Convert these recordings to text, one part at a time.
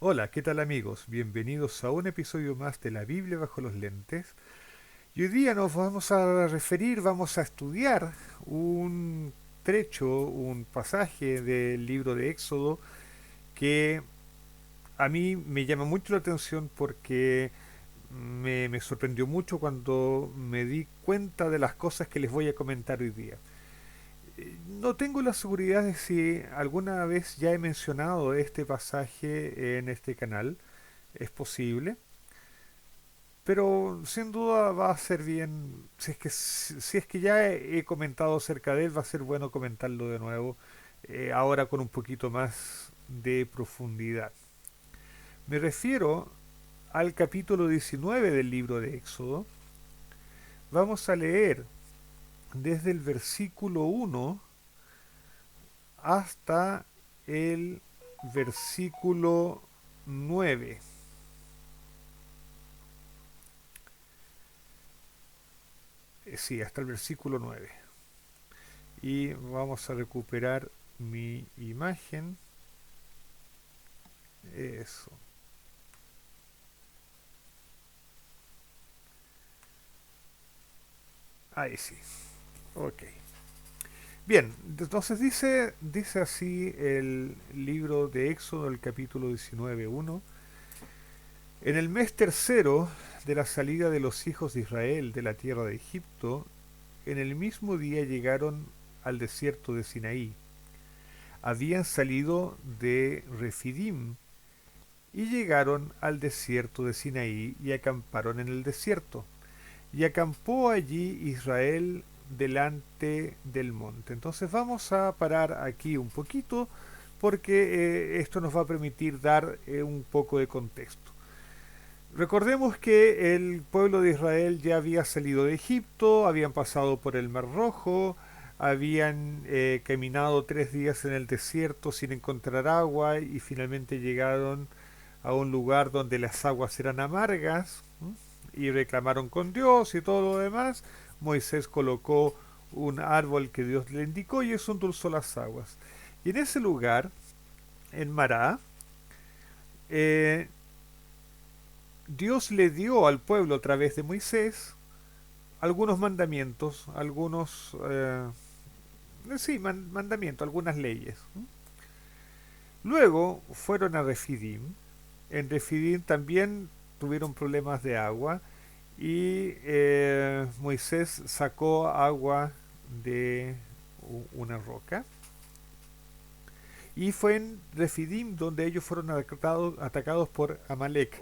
Hola, ¿qué tal amigos? Bienvenidos a un episodio más de la Biblia bajo los lentes. Y hoy día nos vamos a referir, vamos a estudiar un trecho, un pasaje del libro de Éxodo que a mí me llama mucho la atención porque me sorprendió mucho cuando me di cuenta de las cosas que les voy a comentar hoy día. No tengo la seguridad de si alguna vez ya he mencionado este pasaje en este canal. Es posible. Pero sin duda va a ser bien, si es que ya he comentado acerca de él, va a ser bueno comentarlo de nuevo, ahora con un poquito más de profundidad. Me refiero al capítulo 19 del libro de Éxodo. Vamos a leer desde el versículo 1 hasta el versículo 9. Sí, hasta el versículo 9. Y vamos a recuperar mi imagen. Eso. Ahí sí. Ok. Bien, entonces dice así el libro de Éxodo, el capítulo 19:1. En el mes tercero de la salida de los hijos de Israel de la tierra de Egipto, en el mismo día llegaron al desierto de Sinaí. Habían salido de Refidim y llegaron al desierto de Sinaí y acamparon en el desierto. Y acampó allí Israel delante del monte. Entonces vamos a parar aquí un poquito porque esto nos va a permitir dar un poco de contexto. Recordemos que el pueblo de Israel ya había salido de Egipto, habían pasado por el Mar Rojo, habían caminado 3 días en el desierto sin encontrar agua y finalmente llegaron a un lugar donde las aguas eran amargas, ¿m? Y reclamaron con Dios y todo lo demás. Moisés colocó un árbol que Dios le indicó y eso endulzó las aguas. Y en ese lugar, en Mará, eh, Dios le dio al pueblo a través de Moisés algunos mandamientos, mandamientos, algunas leyes. Luego fueron a Refidim. En Refidim también tuvieron problemas de agua y Moisés sacó agua de una roca. Y fue en Refidim donde ellos fueron atacados por Amalek.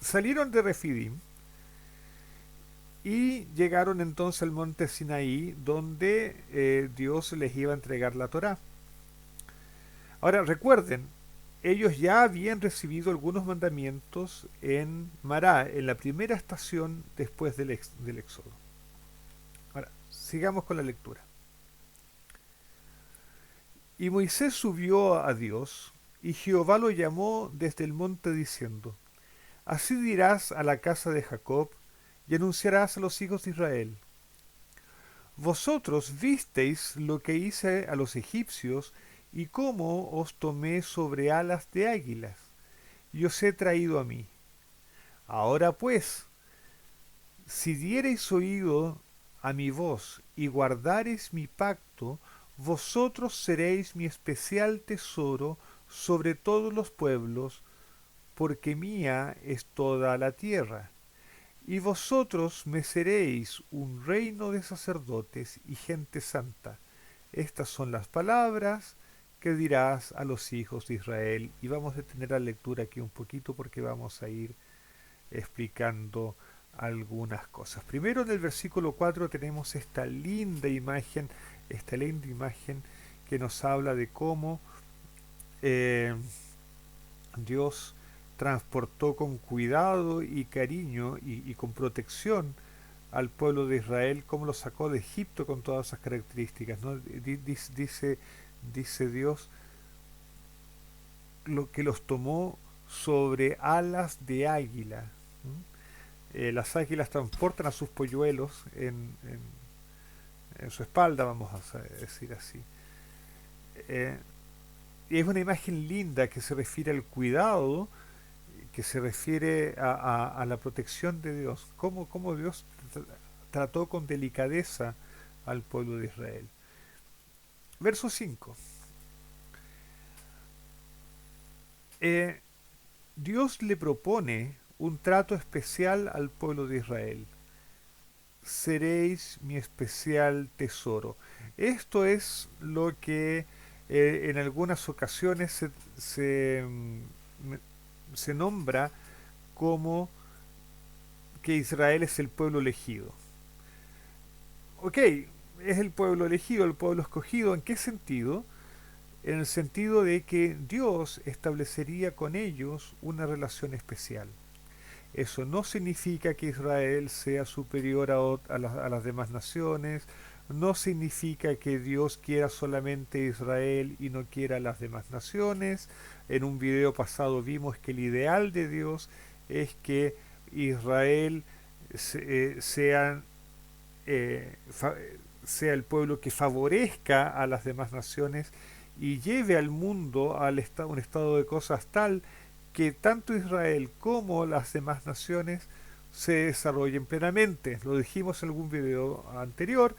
Salieron de Refidim y llegaron entonces al monte Sinaí donde Dios les iba a entregar la Torá. Ahora recuerden, ellos ya habían recibido algunos mandamientos en Mará, en la primera estación después del Éxodo. Ahora, sigamos con la lectura. Y Moisés subió a Dios, y Jehová lo llamó desde el monte diciendo, Así dirás a la casa de Jacob, y anunciarás a los hijos de Israel. Vosotros visteis lo que hice a los egipcios, y cómo os tomé sobre alas de águilas, y os he traído a mí. Ahora pues, si diereis oído a mi voz y guardareis mi pacto, vosotros seréis mi especial tesoro sobre todos los pueblos, porque mía es toda la tierra. Y vosotros me seréis un reino de sacerdotes y gente santa. Estas son las palabras que dirás a los hijos de Israel. Y vamos a detener la lectura aquí un poquito porque vamos a ir explicando algunas cosas. Primero en el versículo 4 tenemos esta linda imagen que nos habla de cómo eh, Dios transportó con cuidado y cariño y con protección al pueblo de Israel, cómo lo sacó de Egipto con todas esas características, ¿no? Dice Dios lo que los tomó sobre alas de águila. Las águilas transportan a sus polluelos en su espalda, vamos a decir así. Eh, es una imagen linda que se refiere al cuidado, que se refiere a la protección de Dios, cómo Dios trató con delicadeza al pueblo de Israel. Verso 5. Eh, Dios le propone un trato especial al pueblo de Israel. Seréis mi especial tesoro. Esto es lo que en algunas ocasiones se nombra como que Israel es el pueblo elegido. Ok, es el pueblo elegido, el pueblo escogido. ¿En qué sentido? En el sentido de que Dios establecería con ellos una relación especial. Eso no significa que Israel sea superior a las demás naciones, no significa que Dios quiera solamente Israel y no quiera a las demás naciones. En un video pasado vimos que el ideal de Dios es que Israel sea, fa- sea el pueblo que favorezca a las demás naciones y lleve al mundo un estado de cosas tal que tanto Israel como las demás naciones se desarrollen plenamente. Lo dijimos en algún video anterior.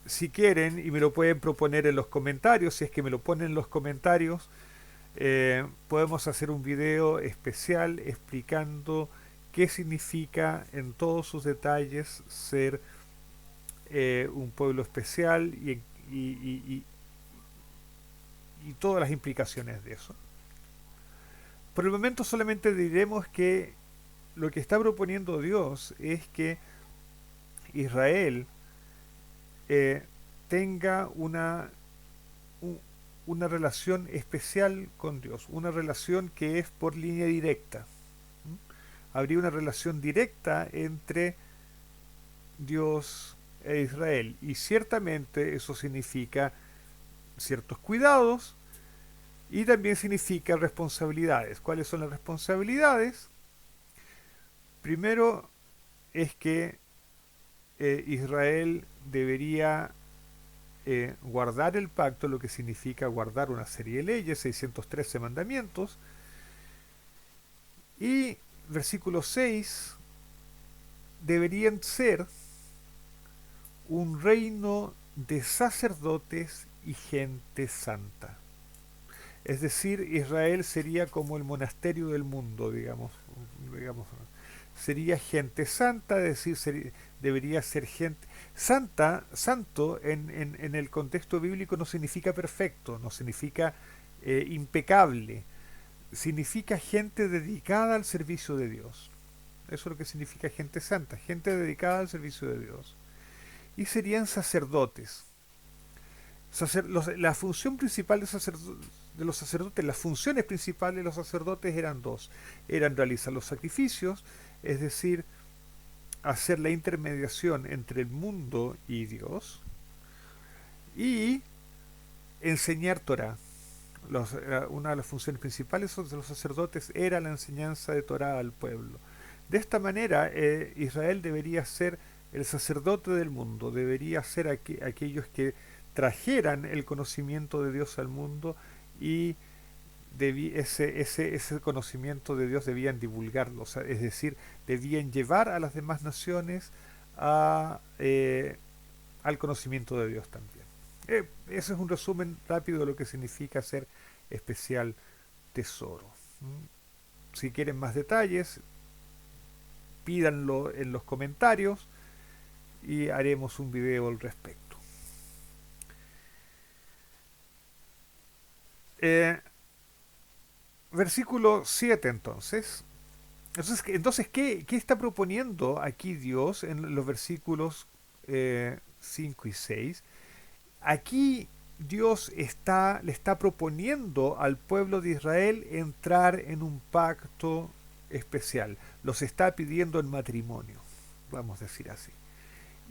Si quieren, y me lo pueden proponer en los comentarios, si es que me lo ponen en los comentarios, podemos hacer un video especial explicando qué significa en todos sus detalles ser un pueblo especial y todas las implicaciones de eso. Por el momento solamente diremos que lo que está proponiendo Dios es que Israel eh, tenga u- una relación especial con Dios, una relación que es por línea directa. ¿Mm? Habría una relación directa entre Dios e Israel y ciertamente eso significa ciertos cuidados y también significa responsabilidades. ¿Cuáles son las responsabilidades? Primero es que Israel debería guardar el pacto, lo que significa guardar una serie de leyes, 613 mandamientos, y versículo 6, deberían ser un reino de sacerdotes y gente santa. Es decir, Israel sería como el monasterio del mundo, digamos, sería gente santa, es decir, debería ser gente santa. Santo en el contexto bíblico no significa perfecto, no significa impecable, significa gente dedicada al servicio de Dios. Eso es lo que significa gente santa, gente dedicada al servicio de Dios. Y serían sacerdotes. La función principal de los sacerdotes, las funciones principales de los sacerdotes eran dos. Eran realizar los sacrificios, es decir, hacer la intermediación entre el mundo y Dios, y enseñar Torah. Una de las funciones principales de los sacerdotes era la enseñanza de Torah al pueblo. De esta manera, Israel debería ser el sacerdote del mundo, debería ser aquellos que trajeran el conocimiento de Dios al mundo y ese conocimiento de Dios debían divulgarlo, o sea, es decir, debían llevar a las demás naciones a, al conocimiento de Dios también. Ese es un resumen rápido de lo que significa ser especial tesoro. ¿Mm? Si quieren más detalles, pídanlo en los comentarios y haremos un video al respecto. Eh, Versículo 7 entonces. Entonces ¿qué está proponiendo aquí Dios en los versículos 5 y 6? Aquí Dios le está proponiendo al pueblo de Israel entrar en un pacto especial. Los está pidiendo en matrimonio, vamos a decir así.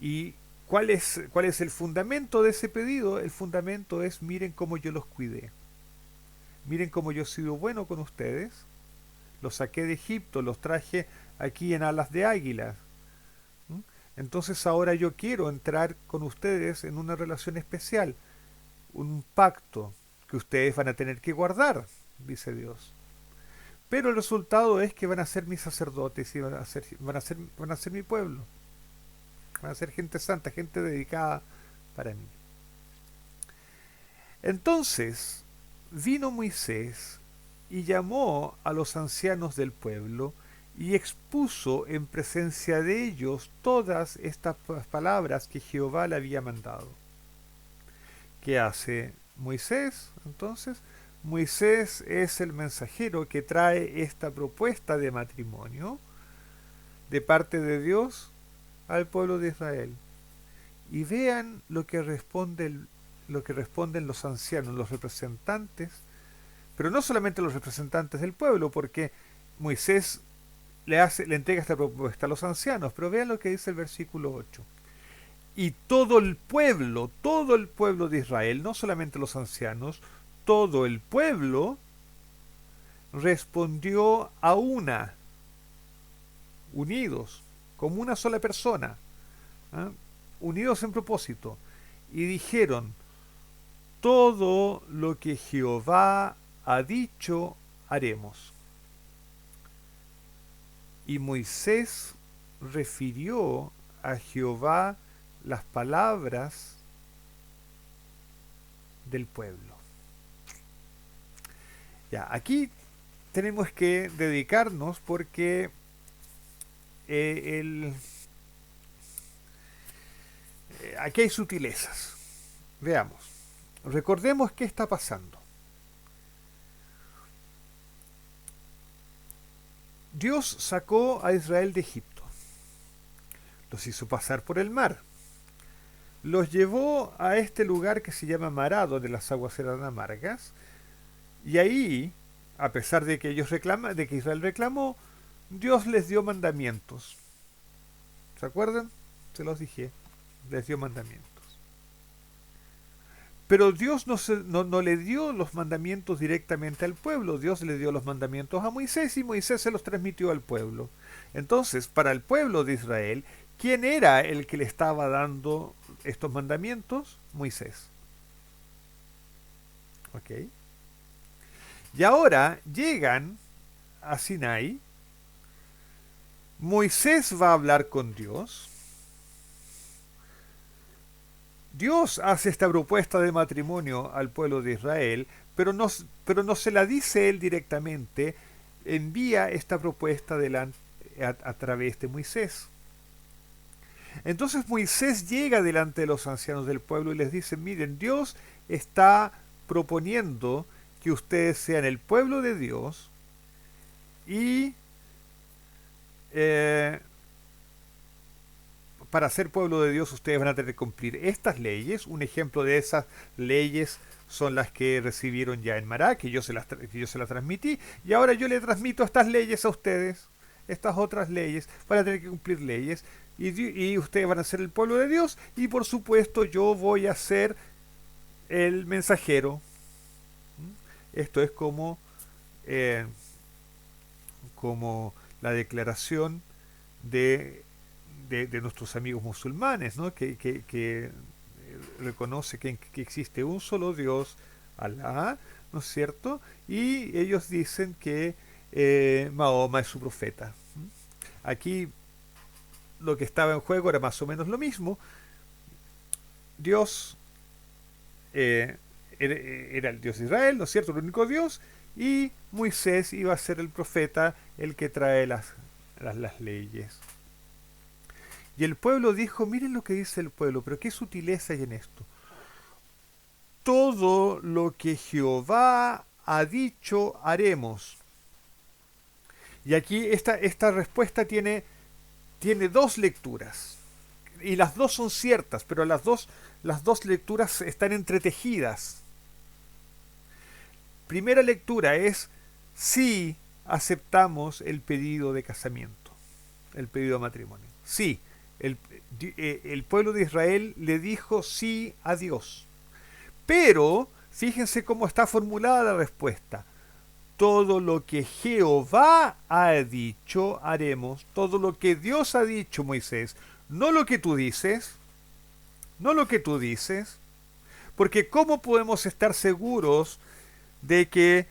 ¿Y cuál es el fundamento de ese pedido? El fundamento es: miren cómo yo los cuidé. Miren cómo yo he sido bueno con ustedes. Los saqué de Egipto, los traje aquí en alas de águila. ¿Mm? Entonces ahora yo quiero entrar con ustedes en una relación especial, un pacto, que ustedes van a tener que guardar, dice Dios. Pero el resultado es que van a ser mis sacerdotes y van a ser mi pueblo. Van a ser gente santa, gente dedicada para mí. Entonces vino Moisés y llamó a los ancianos del pueblo y expuso en presencia de ellos todas estas palabras que Jehová le había mandado. ¿Qué hace Moisés? Entonces, Moisés es el mensajero que trae esta propuesta de matrimonio de parte de Dios al pueblo de Israel. Y vean lo que responden los ancianos, los representantes, pero no solamente los representantes del pueblo, porque Moisés le entrega esta propuesta a los ancianos, pero vean lo que dice el versículo 8. Y todo el pueblo de Israel, no solamente los ancianos, todo el pueblo respondió a una, unidos, como una sola persona, ¿eh? Unidos en propósito, y dijeron, todo lo que Jehová ha dicho, haremos. Y Moisés refirió a Jehová las palabras del pueblo. Ya, aquí tenemos que dedicarnos porque aquí hay sutilezas. Veamos. Recordemos qué está pasando. Dios sacó a Israel de Egipto. Los hizo pasar por el mar. Los llevó a este lugar que se llama Mará, donde las aguas eran amargas. Y ahí, a pesar de que de que Israel reclamó, Dios les dio mandamientos. ¿Se acuerdan? Se los dije. Les dio mandamientos. Pero Dios no le dio los mandamientos directamente al pueblo. Dios le dio los mandamientos a Moisés y Moisés se los transmitió al pueblo. Entonces, para el pueblo de Israel, ¿quién era el que le estaba dando estos mandamientos? Moisés. ¿Ok? Y ahora llegan a Sinai. Moisés va a hablar con Dios. Dios hace esta propuesta de matrimonio al pueblo de Israel, pero no se la dice él directamente, envía esta propuesta a través de Moisés. Entonces Moisés llega delante de los ancianos del pueblo y les dice, miren, Dios está proponiendo que ustedes sean el pueblo de Dios y para ser pueblo de Dios ustedes van a tener que cumplir estas leyes. Un ejemplo de esas leyes son las que recibieron ya en Mará, que yo se las transmití, y ahora yo le transmito estas leyes a ustedes, estas otras leyes, van a tener que cumplir leyes, y ustedes van a ser el pueblo de Dios, y por supuesto yo voy a ser el mensajero. Esto es como la declaración de nuestros amigos musulmanes, ¿no? que reconoce que existe un solo Dios, Alá, ¿no es cierto? Y ellos dicen que Mahoma es su profeta. Aquí lo que estaba en juego era más o menos lo mismo. Dios era el Dios de Israel, ¿no es cierto? El único Dios, y Moisés iba a ser el profeta, el que trae las leyes. Y el pueblo dijo, miren lo que dice el pueblo, pero qué sutileza hay en esto. Todo lo que Jehová ha dicho, haremos. Y aquí esta respuesta tiene dos lecturas. Y las dos son ciertas, pero las dos lecturas están entretejidas. Primera lectura es, sí aceptamos el pedido de casamiento, el pedido de matrimonio. Sí. El pueblo de Israel le dijo sí a Dios. Pero, fíjense cómo está formulada la respuesta. Todo lo que Jehová ha dicho, haremos. Todo lo que Dios ha dicho, Moisés. No lo que tú dices. No lo que tú dices. Porque ¿cómo podemos estar seguros de que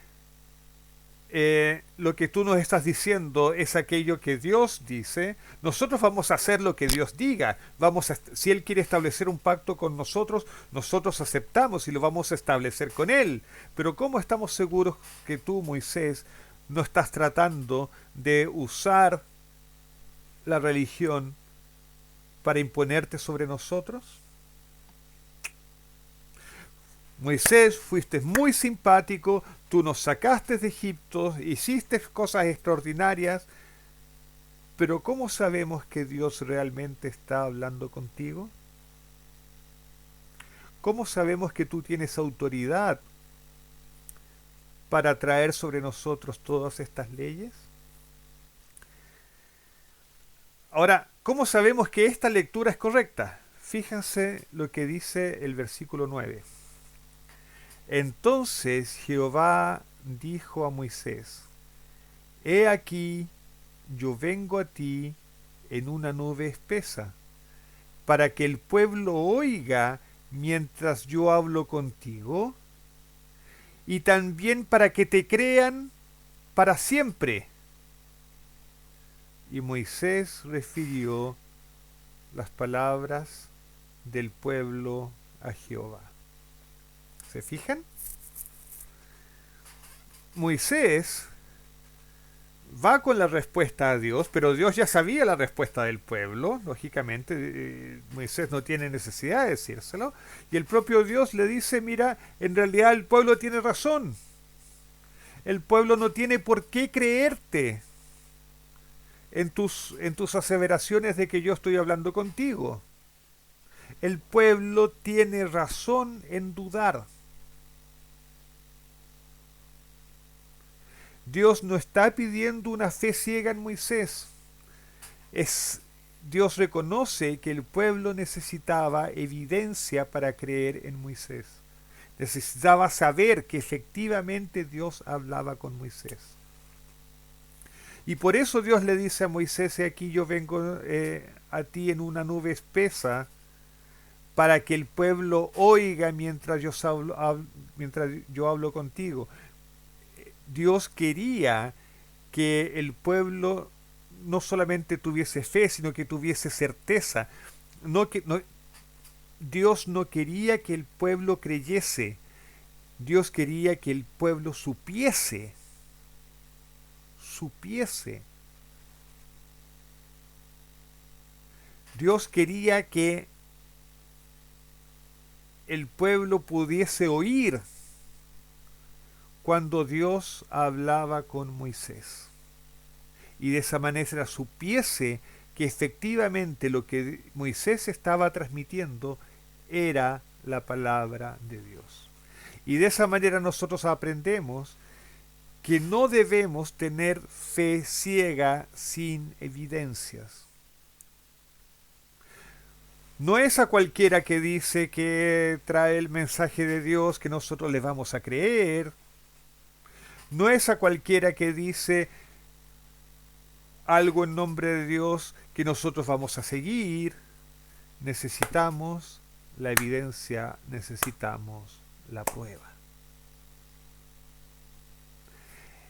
lo que tú nos estás diciendo es aquello que Dios dice? Nosotros vamos a hacer lo que Dios diga. Si Él quiere establecer un pacto con nosotros, nosotros aceptamos y lo vamos a establecer con Él. Pero ¿cómo estamos seguros que tú, Moisés, no estás tratando de usar la religión para imponerte sobre nosotros? Moisés, fuiste muy simpático, tú nos sacaste de Egipto, hiciste cosas extraordinarias, pero ¿cómo sabemos que Dios realmente está hablando contigo? ¿Cómo sabemos que tú tienes autoridad para traer sobre nosotros todas estas leyes? Ahora, ¿cómo sabemos que esta lectura es correcta? Fíjense lo que dice el versículo 9. Entonces Jehová dijo a Moisés: He aquí, yo vengo a ti en una nube espesa, para que el pueblo oiga mientras yo hablo contigo, y también para que te crean para siempre. Y Moisés refirió las palabras del pueblo a Jehová. ¿Se fijan? Moisés va con la respuesta a Dios, pero Dios ya sabía la respuesta del pueblo, lógicamente. Moisés no tiene necesidad de decírselo, y el propio Dios le dice: mira, en realidad el pueblo tiene razón, el pueblo no tiene por qué creerte en tus aseveraciones de que yo estoy hablando contigo. El pueblo tiene razón en dudar. Dios no está pidiendo una fe ciega en Moisés. Dios reconoce que el pueblo necesitaba evidencia para creer en Moisés. Necesitaba saber que efectivamente Dios hablaba con Moisés. Y por eso Dios le dice a Moisés: He aquí yo vengo a ti en una nube espesa, para que el pueblo oiga mientras yo hablo contigo. Dios quería que el pueblo no solamente tuviese fe, sino que tuviese certeza. Dios no quería que el pueblo creyese, Dios quería que el pueblo supiese. Dios quería que el pueblo pudiese oír cuando Dios hablaba con Moisés, y de esa manera supiese que efectivamente lo que Moisés estaba transmitiendo era la palabra de Dios. Y de esa manera nosotros aprendemos que no debemos tener fe ciega sin evidencias. No es a cualquiera que dice que trae el mensaje de Dios que nosotros le vamos a creer. No es a cualquiera que dice algo en nombre de Dios que nosotros vamos a seguir. Necesitamos la evidencia, necesitamos la prueba.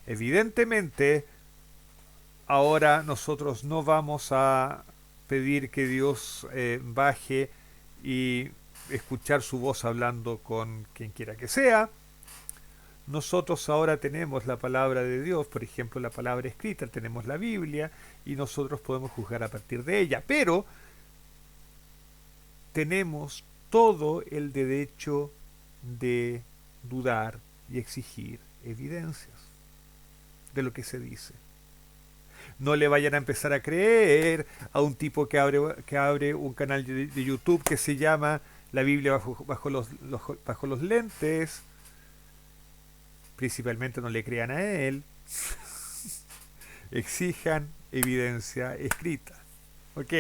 Evidentemente, ahora nosotros no vamos a pedir que Dios baje y escuchar su voz hablando con quien quiera que sea. Nosotros ahora tenemos la palabra de Dios, por ejemplo, la palabra escrita, tenemos la Biblia, y nosotros podemos juzgar a partir de ella, pero tenemos todo el derecho de dudar y exigir evidencias de lo que se dice. No le vayan a empezar a creer a un tipo que abre un canal de YouTube que se llama La Biblia bajo los lentes. Principalmente no le crean a él. Exijan evidencia escrita. Ok.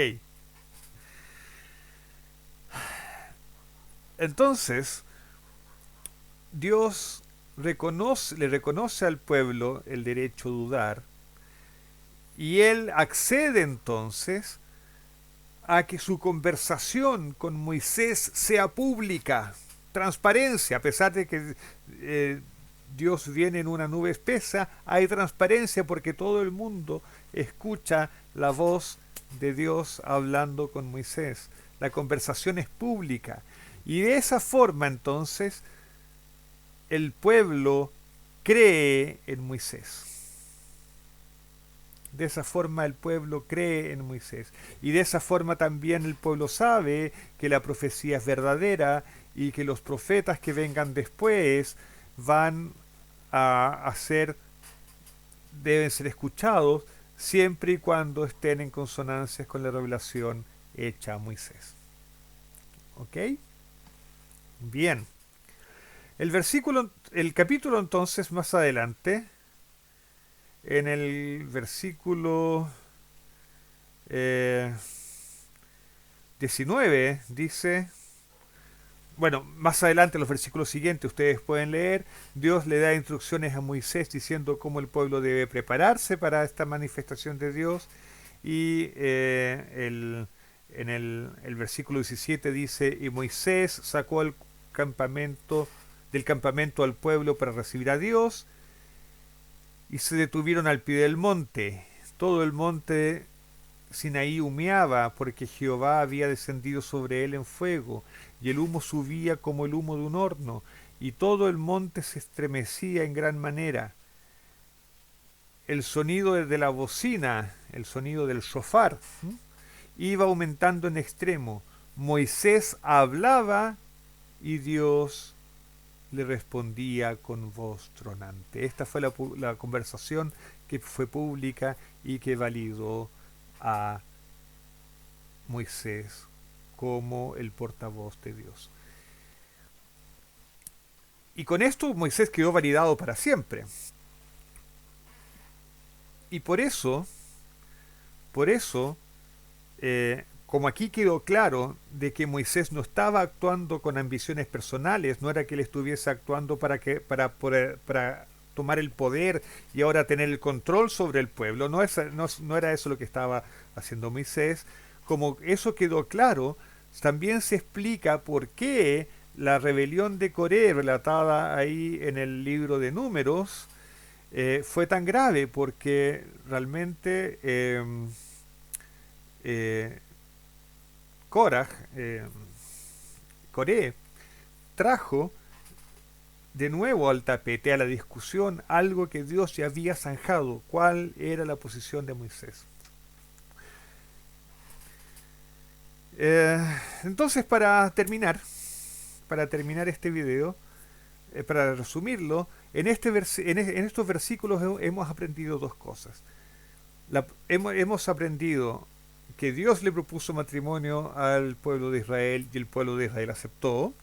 Entonces, Dios le reconoce al pueblo el derecho a dudar, y él accede entonces a que su conversación con Moisés sea pública. transparencia, a pesar de que Dios viene en una nube espesa, hay transparencia porque todo el mundo escucha la voz de Dios hablando con Moisés. La conversación es pública. Y de esa forma entonces el pueblo cree en Moisés. De esa forma el pueblo cree en Moisés. Y de esa forma también el pueblo sabe que la profecía es verdadera y que los profetas que vengan después van a ser, deben ser escuchados siempre y cuando estén en consonancia con la revelación hecha a Moisés. ¿Ok? Bien. El capítulo entonces más adelante, en el versículo 19, dice, bueno, más adelante en los versículos siguientes ustedes pueden leer, Dios le da instrucciones a Moisés diciendo cómo el pueblo debe prepararse para esta manifestación de Dios y en el versículo 17 dice, y Moisés sacó del campamento al pueblo para recibir a Dios y se detuvieron al pie del monte. Todo el monte Sinaí humeaba porque Jehová había descendido sobre él en fuego, y el humo subía como el humo de un horno, y todo el monte se estremecía en gran manera. El sonido de la bocina, el sonido del shofar, iba aumentando en extremo. Moisés hablaba y Dios le respondía con voz tronante. Esta fue la conversación que fue pública y que validó a Moisés como el portavoz de Dios. Y con esto Moisés quedó validado para siempre. Y por eso, como aquí quedó claro de que Moisés no estaba actuando con ambiciones personales, no era que él estuviese actuando para tomar el poder y ahora tener el control sobre el pueblo, no era eso lo que estaba haciendo Moisés. Como eso quedó claro, también se explica por qué la rebelión de Coré, relatada ahí en el libro de Números, fue tan grave, porque realmente eh, Korah, Coré, trajo de nuevo al tapete, a la discusión, algo que Dios ya había zanjado, cuál era la posición de Moisés. Entonces, para terminar este video, para resumirlo, en estos versículos hemos aprendido dos cosas. Hemos aprendido que Dios le propuso matrimonio al pueblo de Israel y el pueblo de Israel aceptó.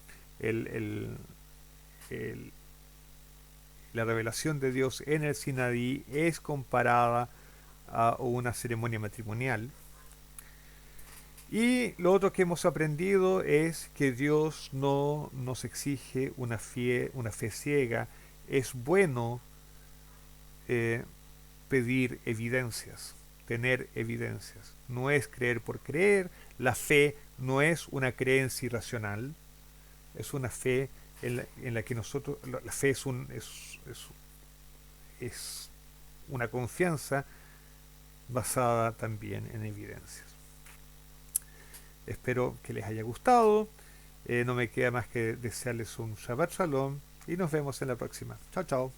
El, el- el- la revelación de Dios en el Sinaí es comparada a una ceremonia matrimonial. Y lo otro que hemos aprendido es que Dios no nos exige una fe ciega. Es bueno eh, pedir evidencias, tener evidencias. No es creer por creer. La fe no es una creencia irracional. Es una fe en la que nosotros, la fe es una confianza basada también en evidencias. Espero que les haya gustado. No me queda más que desearles un Shabbat Shalom y nos vemos en la próxima. Chao, chao.